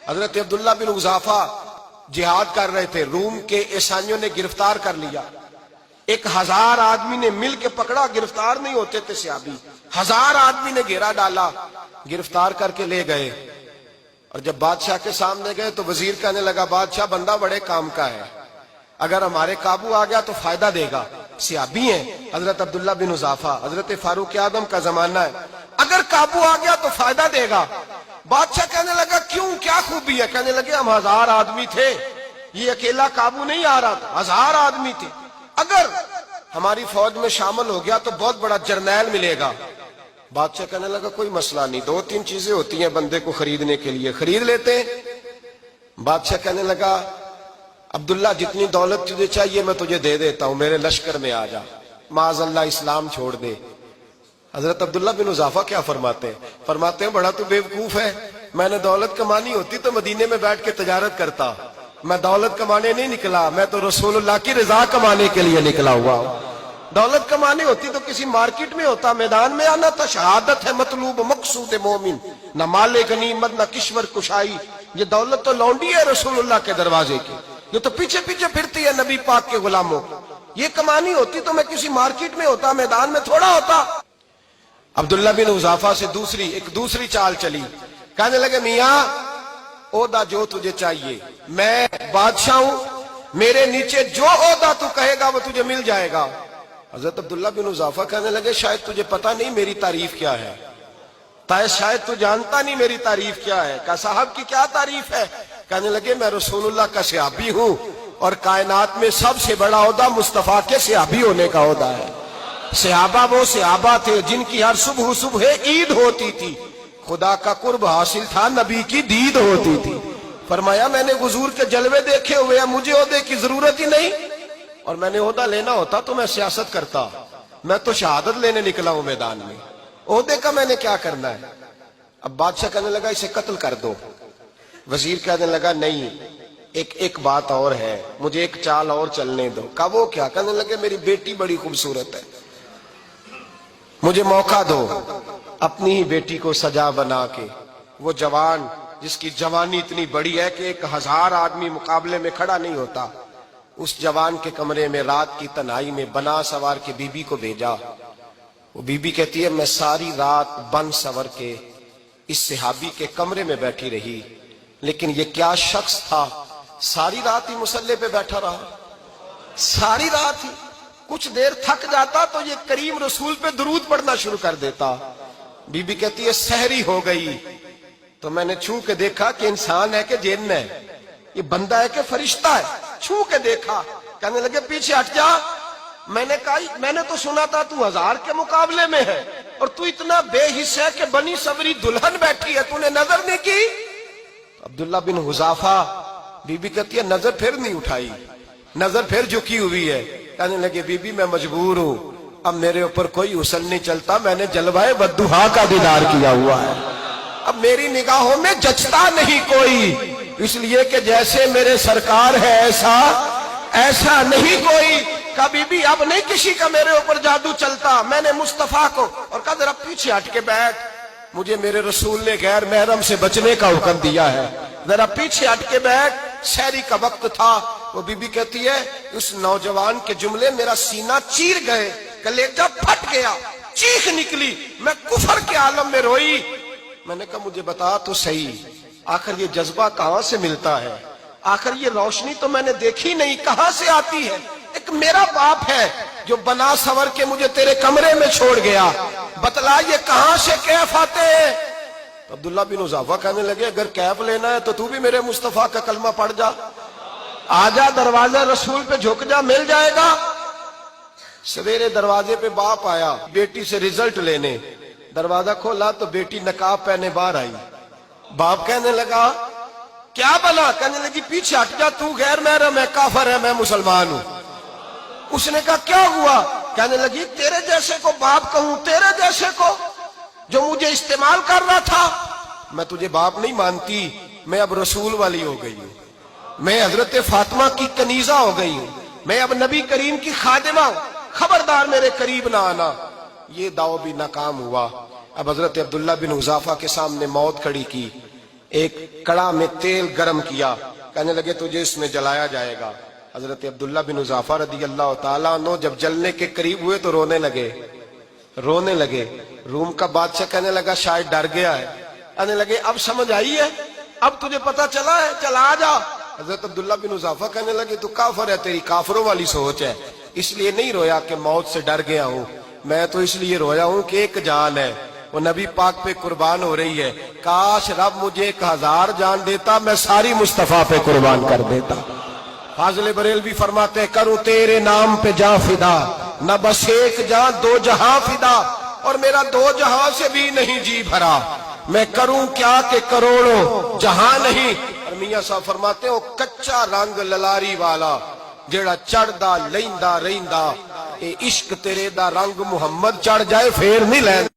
حضرت عبداللہ بن حذافہ جہاد کر رہے تھے، روم کے عیسائیوں نے گرفتار کر لیا، 1000 آدمی نے مل کے پکڑا، گرفتار نہیں ہوتے تھے صحابی، 1000 آدمی نے گھیرا ڈالا، گرفتار کر کے لے گئے، اور جب بادشاہ کے سامنے گئے تو وزیر کہنے لگا بادشاہ بندہ بڑے کام کا ہے، اگر ہمارے قابو آ گیا تو فائدہ دے گا، صحابی ہیں حضرت عبداللہ بن حذافہ، حضرت فاروق اعظم کا زمانہ ہے، اگر قابو آ گیا تو فائدہ دے گا۔ بادشاہ کہنے لگا کیوں، کیا خوبی ہے؟ کہنے لگے ہم 1000 آدمی تھے، یہ اکیلا قابو نہیں آ رہا تھا، 1000 آدمی تھے، اگر ہماری فوج میں شامل ہو گیا تو بہت بڑا جرنیل ملے گا۔ بادشاہ کہنے لگا کوئی مسئلہ نہیں، 2-3 چیزیں ہوتی ہیں بندے کو خریدنے کے لیے، خرید لیتے ہیں۔ بادشاہ کہنے لگا عبداللہ جتنی دولت تجھے چاہیے میں تجھے دے دیتا ہوں، میرے لشکر میں آ جا، معاذ اللہ اسلام چھوڑ دے۔ حضرت عبداللہ بن حذافہ کیا فرماتے ہیں؟ فرماتے ہیں بڑا تو بیوقوف ہے، میں نے دولت کمانی ہوتی تو مدینے میں بیٹھ کے تجارت کرتا، میں دولت کمانے نہیں نکلا، میں تو رسول اللہ کی رضا کمانے کے لیے نکلا ہوا ہوں۔ دولت کمانی ہوتی تو کسی مارکیٹ میں ہوتا، میدان میں آنا تھا، شہادت ہے مطلوب مقصود مومن، نہ مال غنیمت نہ کشور کشائی، یہ دولت تو لونڈی ہے رسول اللہ کے دروازے کی، یہ تو پیچھے پیچھے پھرتی ہے نبی پاک کے غلاموں، یہ کمانی ہوتی تو میں کسی مارکیٹ میں ہوتا، میدان میں تھوڑا ہوتا۔ عبداللہ بن حذافہ سے ایک دوسری چال چلی، کہنے لگے میاں عہدہ جو تجھے چاہیے، میں بادشاہ ہوں، میرے نیچے جو عہدہ تو کہے گا وہ تجھے مل جائے گا۔ حضرت عبداللہ بن حذافہ کہنے لگے شاید تجھے پتہ نہیں میری تعریف کیا ہے، شاید تو جانتا نہیں میری تعریف کیا ہے۔ کہا صاحب کی کیا تعریف ہے؟ کہنے لگے میں رسول اللہ کا صحابی ہوں، اور کائنات میں سب سے بڑا عہدہ مصطفیٰ کے صحابی ہونے کا عہدہ ہے۔ صحابہ وہ صحابہ تھے جن کی ہر صبح عید ہوتی تھی، خدا کا قرب حاصل تھا، نبی کی دید ہوتی تھی۔ فرمایا میں نے حضور کے جلوے دیکھے ہوئے ہیں، مجھے عہدے کی ضرورت ہی نہیں، اور میں نے عہدہ لینا ہوتا تو میں سیاست کرتا، میں تو شہادت لینے نکلا ہوں میدان میں، عہدے کا میں نے کیا کرنا ہے۔ اب بادشاہ کہنے لگا اسے قتل کر دو، وزیر کہنے لگا نہیں ایک بات اور ہے، مجھے ایک چال اور چلنے دو۔ کہا وہ کیا؟ کہنے لگے میری بیٹی بڑی خوبصورت ہے، مجھے موقع دو اپنی ہی بیٹی کو سجا بنا کے، وہ جوان جس کی جوانی اتنی بڑی ہے کہ 1000 آدمی مقابلے میں کھڑا نہیں ہوتا، اس جوان کے کمرے میں رات کی تنہائی میں بنا سوار کے بی بی کو بھیجا۔ وہ بی بی کہتی ہے میں ساری رات بن سور کے اس صحابی کے کمرے میں بیٹھی رہی، لیکن یہ کیا شخص تھا، ساری رات ہی مسلح پہ بیٹھا رہا، ساری رات ہی، کچھ دیر تھک جاتا تو یہ کریم رسول پہ درود پڑھنا شروع کر دیتا۔ بی بی کہتی ہے سحری ہو گئی تو میں نے چھو کے دیکھا کہ انسان ہے کہ جن ہے، یہ بندہ ہے کہ فرشتہ ہے، چھو کے دیکھا۔ کہنے لگے پیچھے ہٹ جا، میں نے کہا میں نے تو سنا تھا تو 1000 کے مقابلے میں ہے، اور تو اتنا بے حس ہے کہ بنی سوری دلہن بیٹھی ہے، تو نے نظر نہیں کی؟ عبداللہ بن حذافہ، بی بی کہتی ہے نظر پھر نہیں اٹھائی، نظر پھر جھکی ہوئی ہے۔ کہنے لگے بی بی میں مجبور ہوں، اب میرے اوپر کوئی حسن نہیں چلتا، میں نے جلوہ بددہا کا دیدار کیا ہوا ہے، اب میری نگاہوں میں جچتا نہیں کوئی، اس لیے کہ جیسے میرے سرکار ہے ایسا نہیں کوئی۔ کبھی بھی اب نہیں کسی کا میرے اوپر جادو چلتا، میں نے مصطفیٰ کو، اور کہا ذرا پیچھے ہٹ کے بیٹھ، مجھے میرے رسول نے غیر محرم سے بچنے کا حکم دیا ہے، ذرا پیچھے ہٹ کے بیٹھ۔ سحری کا وقت تھا، وہ بی بی کہتی ہے اس نوجوان کے جملے میرا سینہ چیر گئے، کلیجہ پھٹ گیا، چیخ نکلی، میں کفر کے عالم میں روئی۔ میں نے کہا مجھے بتا تو صحیح، آخر یہ جذبہ کہاں سے ملتا ہے، آخر یہ روشنی تو میں نے دیکھی نہیں، کہاں سے آتی ہے؟ ایک میرا باپ ہے جو بنا سور کے مجھے تیرے کمرے میں چھوڑ گیا، بتلا یہ کہاں سے کیف آتے ہیں؟ عبداللہ بن حذافہ کہنے لگے اگر کیف لینا ہے تو بھی میرے مصطفیٰ کا کلمہ پڑھ جا، آجا دروازہ رسول پہ جھک جا، مل جائے گا۔ سویرے دروازے پہ باپ آیا بیٹی سے رزلٹ لینے، دروازہ کھولا تو بیٹی نقاب پہنے باہر آئی۔ باپ کہنے لگا کیا بنا؟ کہنے لگی پیچھے ہٹ جا، تو غیر محرم ہے، کافر ہے، میں مسلمان ہوں۔ اس نے کہا کیا ہوا؟ کہنے لگی تیرے جیسے کو باپ کہوں، تیرے جیسے کو جو مجھے استعمال کر رہا تھا، میں تجھے باپ نہیں مانتی، میں اب رسول والی ہو گئی ہوں، میں حضرت فاطمہ کی کنیزہ ہو گئی ہوں، میں اب نبی کریم کی خادمہ ہوں، خبردار میرے قریب نہ آنا۔ یہ دعو بھی ناکام ہوا۔ اب حضرت عبداللہ بن حذافہ کے سامنے موت کھڑی کی، ایک کڑا میں تیل گرم کیا، کہنے لگے تجھے اس میں جلایا جائے گا۔ حضرت عبداللہ بن حذافہ رضی اللہ تعالیٰ عنہ جب جلنے کے قریب ہوئے تو رونے لگے۔ روم کا بادشاہ کہنے لگا شاید ڈر گیا ہے، کہنے لگے اب سمجھ آئی ہے، اب تجھے پتا چلا ہے، چل آ جا۔ حضرت عبداللہ بن حذافہ کہنے لگے تو کافر ہے، تیری کافروں والی سوچ ہے، اس لیے نہیں رویا کہ موت سے ڈر گیا ہوں، میں تو اس لیے رویا ہوں کہ ایک جان ہے، وہ نبی پاک پہ قربان ہو رہی ہے، کاش رب مجھے 1000 جان دیتا، میں ساری مصطفیٰ پہ قربان کر دیتا۔ فاضل بریلوی فرماتے ہیں کروں تیرے نام پہ جاں فدا، نہ بس ایک جاں 2 جہاں فدا، اور میرا 2 جہاں سے بھی نہیں جی بھرا، میں کروں کیا کہ کروڑوں جہاں نہیں۔ اور میاں صاحب فرماتے ہیں وہ کچا رنگ للاری والا جیڑا چڑھدا لیندا رہندا، اے عشق تیرے دا رنگ محمد چڑھ جائے پھر نہیں لیندا۔